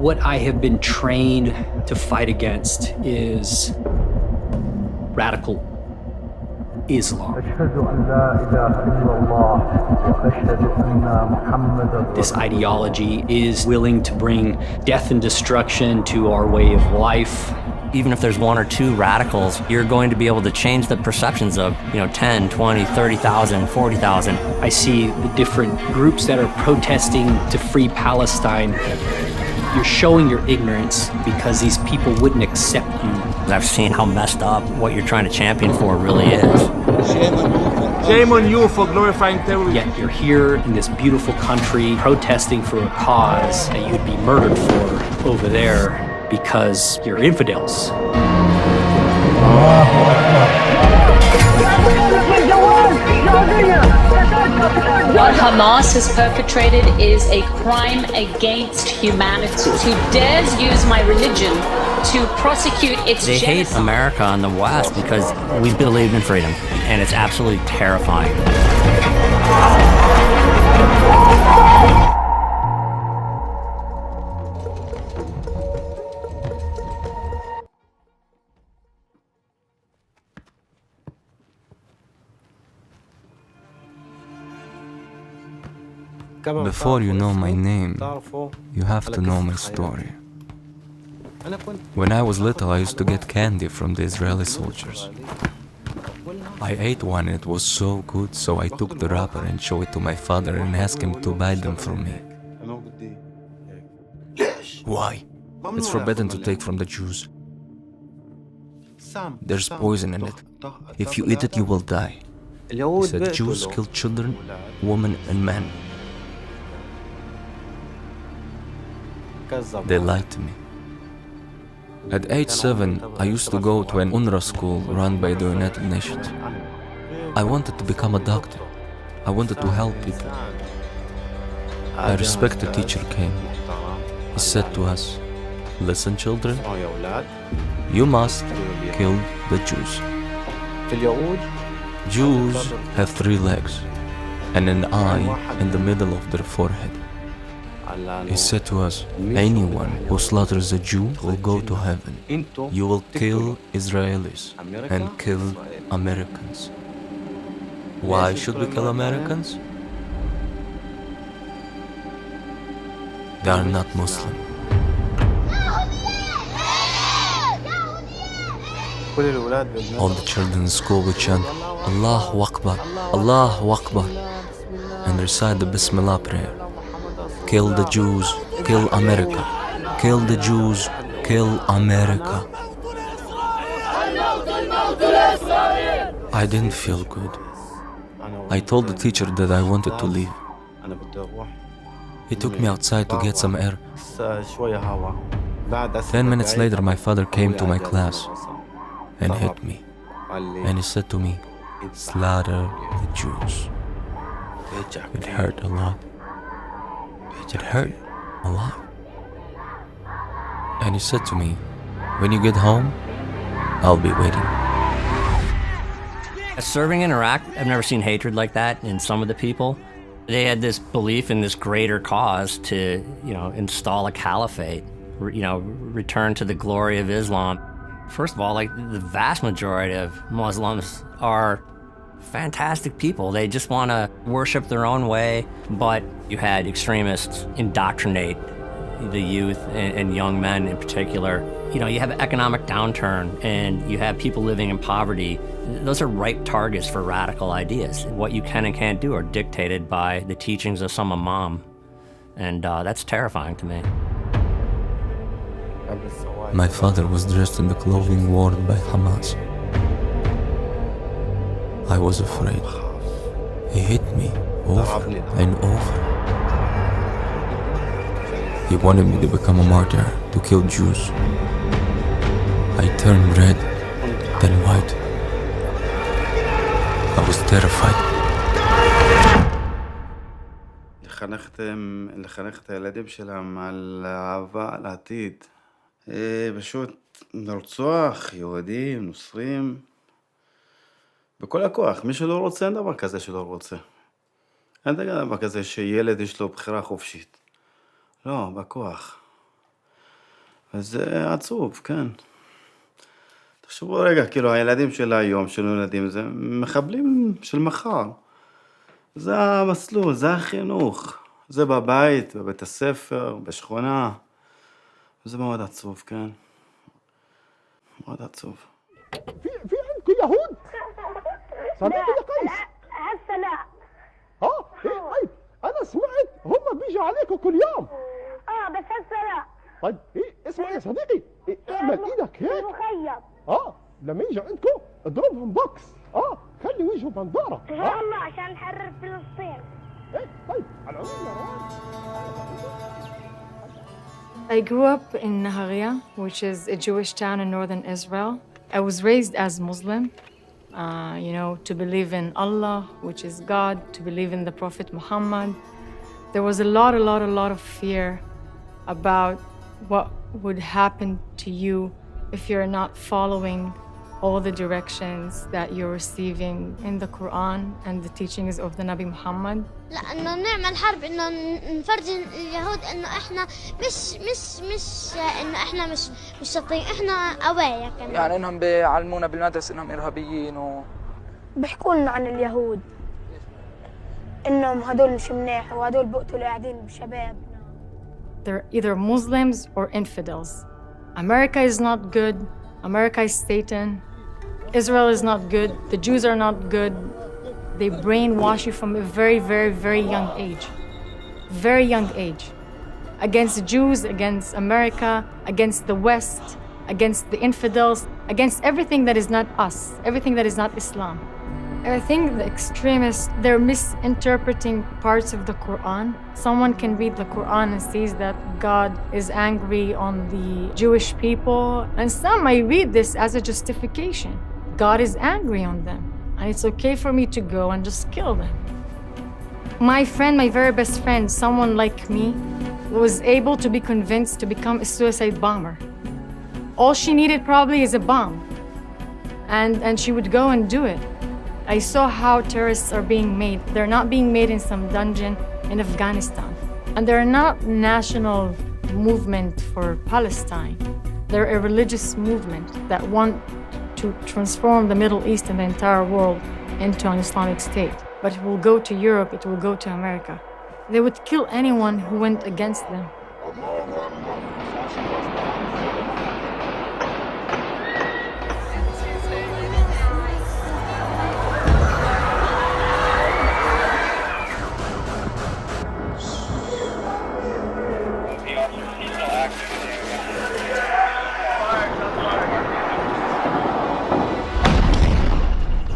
What I have been trained to fight against is radical Islam. This ideology is willing to bring death and destruction to our way of life. Even if there's one or two radicals, you're going to be able to change the perceptions of, 10, 20, 30,000, 40,000. I see the different groups that are protesting to free Palestine. You're showing your ignorance because these people wouldn't accept you. I've seen how messed up what you're trying to champion for really is. Shame on you for glorifying terrorism. Yet you're here in this beautiful country protesting for a cause that you'd be murdered for over there because you're infidels. What Hamas has perpetrated is a crime against humanity. Who dares use my religion to prosecute its They genocide? hate America and the West because we believe in freedom, and it's absolutely terrifying. Before you know my name, you have to know my story. When I was little, I used to get candy from the Israeli soldiers. I ate one and it was so good, so I took the wrapper and showed it to my father and asked him to buy them from me. Why? It's forbidden to take from the Jews. There's poison in it. If you eat it, you will die. He said Jews kill children, women, and men. They lied to me. At age 7, I used to go to an UNRWA school run by the United Nations. I wanted to become a doctor. I wanted to help people. A respected teacher came. He said to us, "Listen, children, you must kill the Jews. Jews have 3 legs and an eye in the middle of their forehead." He said to us, "Anyone who slaughters a Jew will go to heaven. You will kill Israelis and kill Americans." Why should we kill Americans? They are not Muslim. All the children in school would chant, "Allahu Akbar, Allahu Akbar," and recite the Bismillah prayer. Kill the Jews, kill America. Kill the Jews, kill America. I didn't feel good. I told the teacher that I wanted to leave. He took me outside to get some air. 10 minutes later, my father came to my class and hit me. And he said to me, "Slaughter the Jews." It hurt a lot. It hurt a lot. And he said to me, "When you get home, I'll be waiting." Serving in Iraq, I've never seen hatred like that in some of the people. They had this belief in this greater cause to, install a caliphate, return to the glory of Islam. First of all, the vast majority of Muslims are fantastic people. They just want to worship their own way, but you had extremists indoctrinate the youth and young men in particular. You have an economic downturn and you have people living in poverty. Those are ripe targets for radical ideas. What you can and can't do are dictated by the teachings of some imam, and that's terrifying to me. My father was dressed in the clothing worn by Hamas. I was afraid. He hit me over and over. He wanted me to become a martyr, to kill Jews. I turned red, then white. I was terrified. לחנך את הילדים שלהם על אהבה, על העתיד. פשוט לרצוח יהודים, נוצרים, בכל הכוח. מי שלא רוצה, אין דבר כזה שלא רוצה. אין דבר כזה שילד יש לו בחירה חופשית. לא, בכוח. וזה עצוב, כן. תחשבו רגע, כאילו הילדים של היום, של ילדים, זה מחבלים של מחר. זה המסלול, זה החינוך. זה בבית, בבית הספר, בשכונה. זה מאוד עצוב, כן. מאוד עצוב. في عندكم يهود؟ صديقي يا قيس. هسه لا. طيب انا سمعت هم بيجوا عليكم كل يوم. بس هسه لا. طيب اسمع يا صديقي، اعمل ايدك هيك. المخيم. لما يجوا عندكم اضربهم بوكس. خلي يجوا بنداره. ان شاء الله عشان نحرر فلسطين. طيب على العموم يا روان. I grew up in Nahariya, which is a Jewish town in northern Israel. I was raised as Muslim, to believe in Allah, which is God, to believe in the Prophet Muhammad. There was a lot of fear about what would happen to you if you're not following all the directions that you're receiving in the Quran and the teachings of the Nabi Muhammad. لا انه نعمل حرب انه نفرجي اليهود انه احنا مش انه احنا مش شاطرين، احنا قوايا كمان. يعني انهم بيعلمونا بالمدرسه انهم ارهابيين بيحكوا لنا عن اليهود انهم هدول مش مناح وهدول بقتلوا قاعدين بشباب. They're either Muslims or infidels. America is not good. America is Satan. Israel is not good. The Jews are not good. They brainwash you from a very young age. Very young age. Against the Jews, against America, against the West, against the infidels, against everything that is not us, everything that is not Islam. I think the extremists, they're misinterpreting parts of the Quran. Someone can read the Quran and sees that God is angry on the Jewish people, and some might read this as a justification. God is angry on them, and it's okay for me to go and just kill them. My friend, my very best friend, someone like me, was able to be convinced to become a suicide bomber. All she needed probably is a bomb, and she would go and do it. I saw how terrorists are being made. They're not being made in some dungeon in Afghanistan. And they're not national movement for Palestine. They're a religious movement that want to transform the Middle East and the entire world into an Islamic state. But it will go to Europe, it will go to America. They would kill anyone who went against them.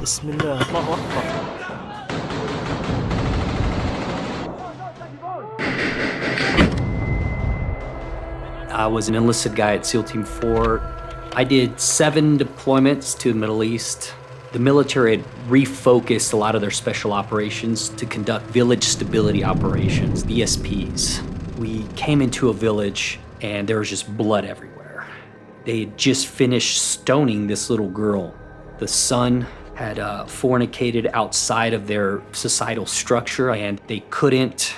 بسم الله الله أكبر. I was an enlisted guy at SEAL Team 4. I did 7 deployments to the Middle East. The military had refocused a lot of their special operations to conduct village stability operations, VSPs. We came into a village and there was just blood everywhere. They had just finished stoning this little girl. The son had fornicated outside of their societal structure, and they couldn't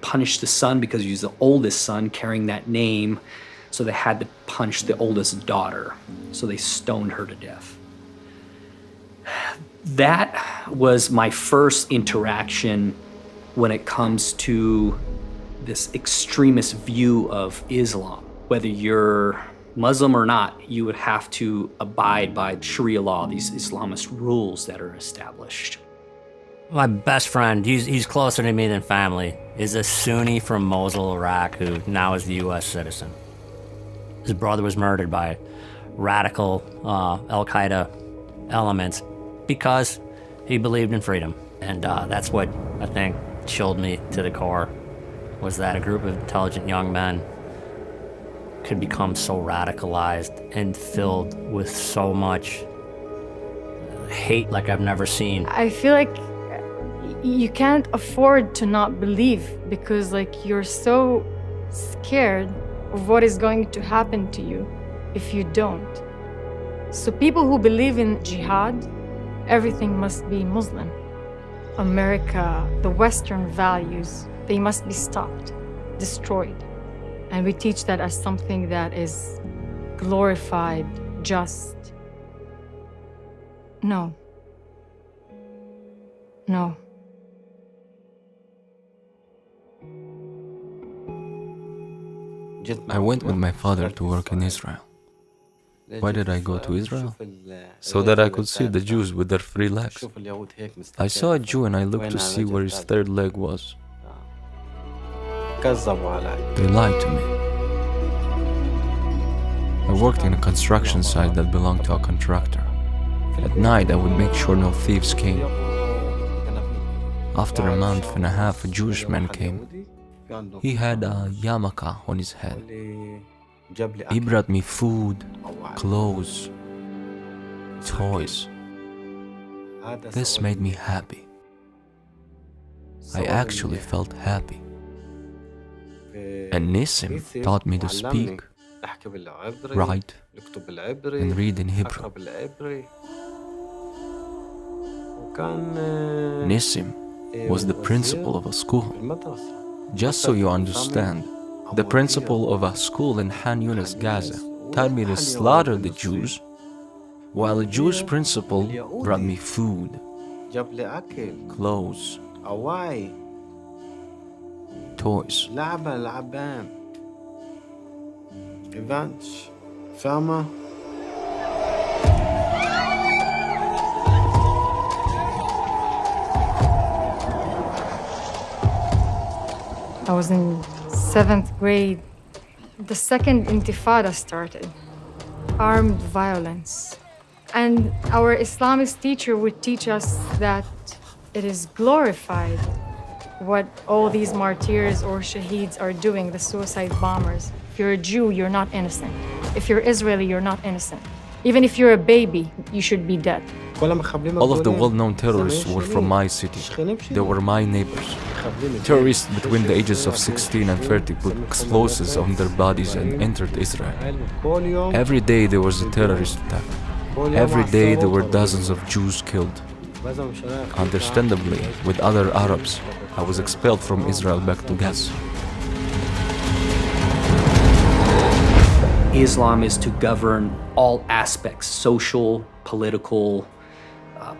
punish the son because he was the oldest son carrying that name, so they had to punish the oldest daughter. So they stoned her to death. That was my first interaction when it comes to this extremist view of Islam. Whether you're Muslim or not, you would have to abide by Sharia law, these Islamist rules that are established. My best friend, he's closer to me than family, is a Sunni from Mosul, Iraq, who now is a U.S. citizen. His brother was murdered by radical Al-Qaeda elements because he believed in freedom. And that's what I think chilled me to the core, was that a group of intelligent young men could become so radicalized and filled with so much hate like I've never seen. I feel like you can't afford to not believe, because you're so scared of what is going to happen to you if you don't. So people who believe in jihad, everything must be Muslim. America, the Western values, they must be stopped, destroyed. And we teach that as something that is glorified, just. No. No. I went with my father to work in Israel. Why did I go to Israel? So that I could see the Jews with their 3 legs. I saw a Jew and I looked to see where his 3rd leg was. They lied to me. I worked in a construction site that belonged to a contractor. At night, I would make sure no thieves came. After a month and a half, a Jewish man came. He had a yarmulke on his head. He brought me food, clothes, toys. This made me happy. I actually felt happy. And Nissim taught me to speak, write, and read in Hebrew. Nissim was the principal of a school. Just so you understand, the principal of a school in Han Yunis, Gaza, told me to slaughter the Jews, while a Jewish principal brought me food, clothes, toys. I was in 7th grade. The second Intifada started, armed violence. And our Islamist teacher would teach us that it is glorified what all these martyrs or shaheeds are doing, the suicide bombers. If you're a Jew, you're not innocent. If you're Israeli, you're not innocent. Even if you're a baby, you should be dead. All of the well-known terrorists were from my city. They were my neighbors. Terrorists between the ages of 16 and 30 put explosives on their bodies and entered Israel. Every day there was a terrorist attack. Every day there were dozens of Jews killed. Understandably, with other Arabs, I was expelled from Israel back to Gaza. Islam is to govern all aspects, social, political,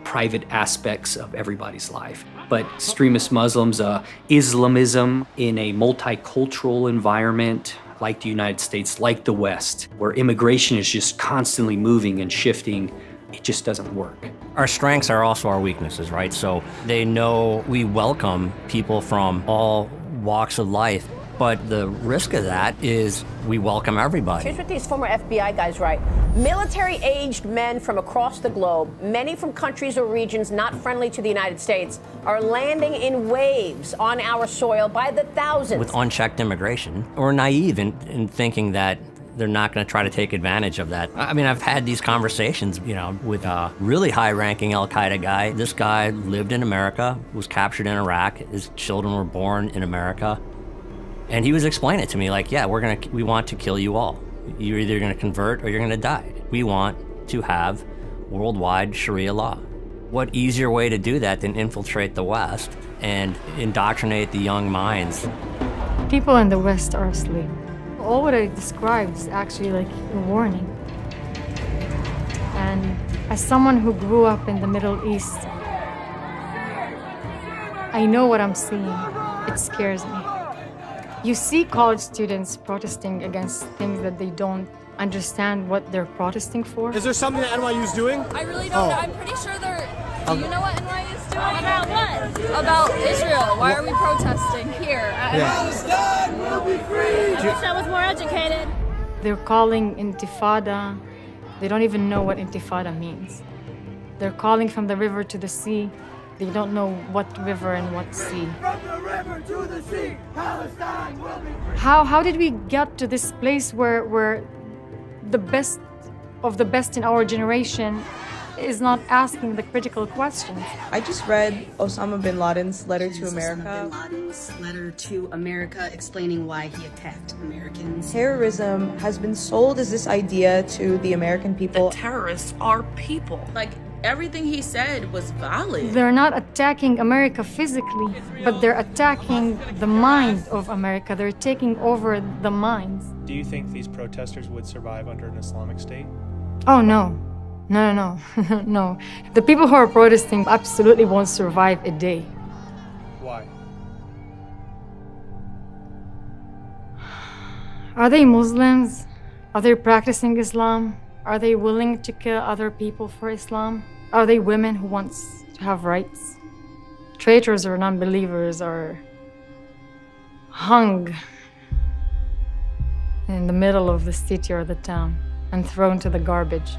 private aspects of everybody's life. But extremist Muslims, Islamism in a multicultural environment like the United States, like the West, where immigration is just constantly moving and shifting, it just doesn't work. Our strengths are also our weaknesses, right? So they know we welcome people from all walks of life. But the risk of that is we welcome everybody. Here's what these former FBI guys write. Military-aged men from across the globe, many from countries or regions not friendly to the United States, are landing in waves on our soil by the thousands. With unchecked immigration, or naive in thinking that they're not going to try to take advantage of that. I mean, I've had these conversations, with a really high-ranking Al-Qaeda guy. This guy lived in America, was captured in Iraq. His children were born in America. And he was explaining it to me like, yeah, we want to kill you all. You're either going to convert or you're going to die. We want to have worldwide Sharia law. What easier way to do that than infiltrate the West and indoctrinate the young minds? People in the West are asleep. All what I described is actually like a warning. And as someone who grew up in the Middle East, I know what I'm seeing. It scares me. You see college students protesting against things that they don't understand what they're protesting for. Is there something that NYU is doing? I really don't know. I'm pretty sure they're... Do you know what NYU is doing? About what? About Israel. Why are we protesting here? Yeah. We'll be free. I wish I was more educated. They're calling Intifada. They don't even know what Intifada means. They're calling from the river to the sea. They don't know what river and what sea. From the river to the sea, Palestine will be free. How did we get to this place where the best of the best in our generation is not asking the critical questions? I just read Osama bin Laden's letter to America. Osama bin Laden's letter to America explaining why he attacked Americans. Terrorism has been sold as this idea to the American people. The terrorists are people. Like, everything he said was valid. They're not attacking America physically, but they're attacking the mind of America. They're taking over the minds. Do you think these protesters would survive under an Islamic state? Oh, no. No. No. The people who are protesting absolutely won't survive a day. Why? Are they Muslims? Are they practicing Islam? Are they willing to kill other people for Islam? Are they women who want to have rights? Traitors or non-believers are hung in the middle of the city or the town and thrown to the garbage.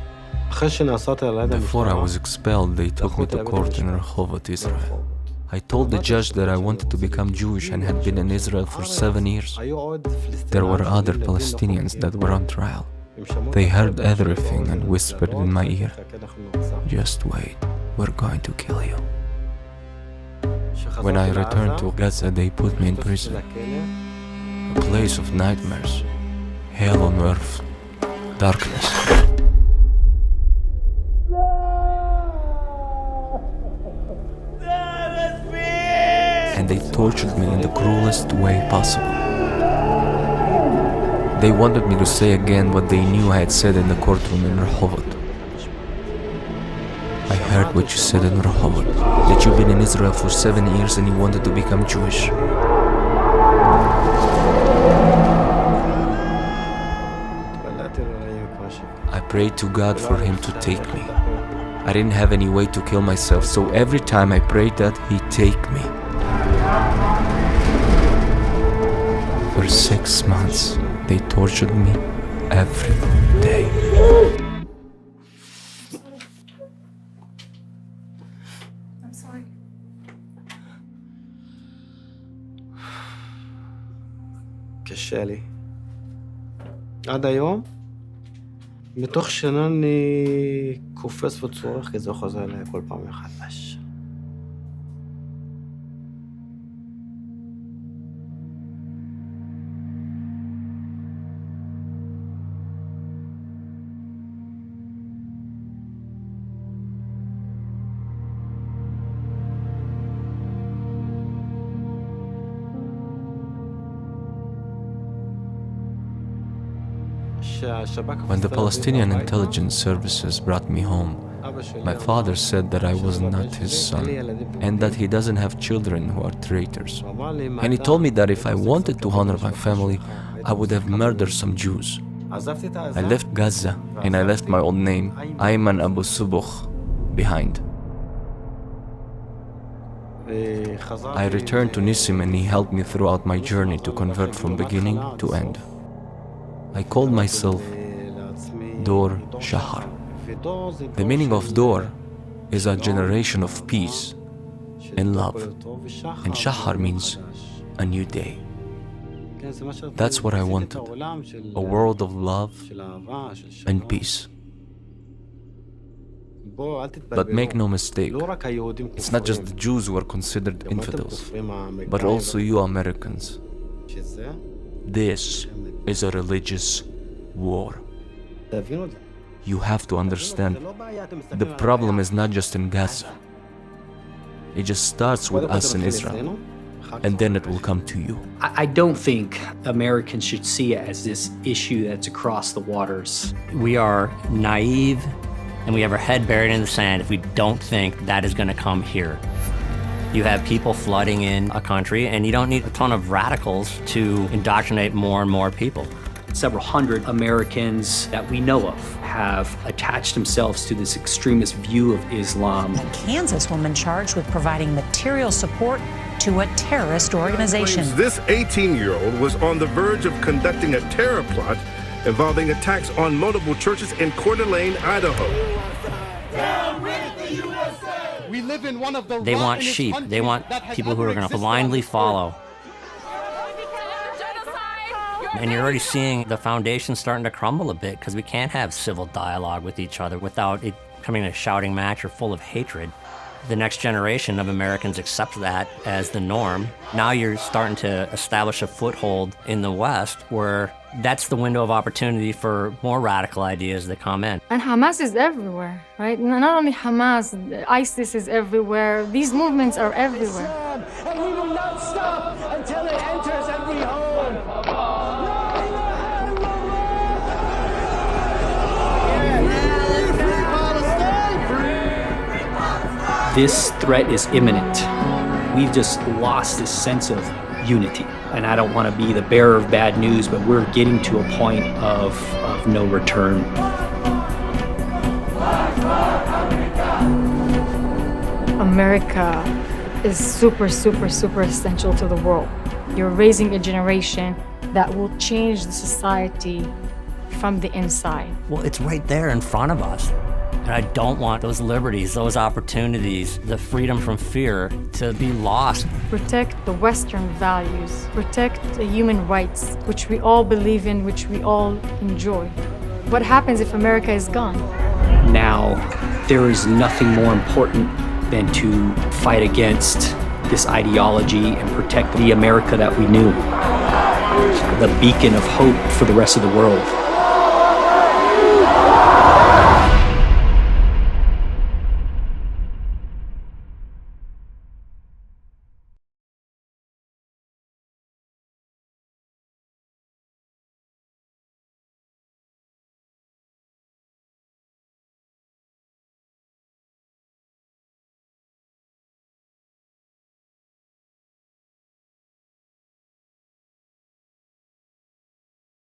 Before I was expelled, they took me to court in Rehovot, Israel. I told the judge that I wanted to become Jewish and had been in Israel for 7 years. There were other Palestinians that were on trial. They heard everything and whispered in my ear, "Just wait, we're going to kill you." When I returned to Gaza, they put me in prison. A place of nightmares, hell on earth, darkness. And they tortured me in the cruelest way possible. They wanted me to say again what they knew I had said in the courtroom in Rehovot. I heard what you said in Rehovot, that you've been in Israel for 7 years and you wanted to become Jewish. I prayed to God for him to take me. I didn't have any way to kill myself, so every time I prayed that he'd take me. For 6 months, they tortured me every day. I'm sorry. קשה לי. עד היום, מתוך שנה אני קופץ וצורך, כי זה חוזר אליי כל פעם מחדש. When the Palestinian intelligence services brought me home, my father said that I was not his son and that he doesn't have children who are traitors. And he told me that if I wanted to honor my family, I would have murdered some Jews. I left Gaza and I left my old name, Ayman Abu Subukh, behind. I returned to Nissim and he helped me throughout my journey to convert from beginning to end. I called myself Dor Shahar. The meaning of Dor is a generation of peace and love, and Shahar means a new day. That's what I wanted, a world of love and peace. But make no mistake, it's not just the Jews who are considered infidels, but also you Americans. This is a religious war. You have to understand, the problem is not just in Gaza. It just starts with us in Israel, and then it will come to you. I don't think Americans should see it as this issue that's across the waters. We are naive and we have our head buried in the sand if we don't think that is going to come here. You have people flooding in a country, and you don't need a ton of radicals to indoctrinate more and more people. Several hundred Americans that we know of have attached themselves to this extremist view of Islam. A Kansas woman charged with providing material support to a terrorist organization. This 18-year-old was on the verge of conducting a terror plot involving attacks on multiple churches in Coeur d'Alene, Idaho. We live in one of the They want sheep. They want people who are going to blindly follow. And you're already seeing the foundation starting to crumble a bit because we can't have civil dialogue with each other without it becoming a shouting match or full of hatred. the next generation of Americans accept that as the norm. Now you're starting to establish a foothold in the West where that's the window of opportunity for more radical ideas that come in. And Hamas is everywhere, right? Not only Hamas, ISIS is everywhere. These movements are everywhere. And we will not stop until it enters every home. This threat is imminent. We've just lost this sense of unity. And I don't want to be the bearer of bad news, but we're getting to a point of no return. America is super, super, super essential to the world. You're raising a generation that will change the society from the inside. Well, it's right there in front of us. And I don't want those liberties, those opportunities, the freedom from fear to be lost. Protect the Western values. Protect the human rights, which we all believe in, which we all enjoy. What happens if America is gone? Now, there is nothing more important than to fight against this ideology and protect the America that we knew, the beacon of hope for the rest of the world.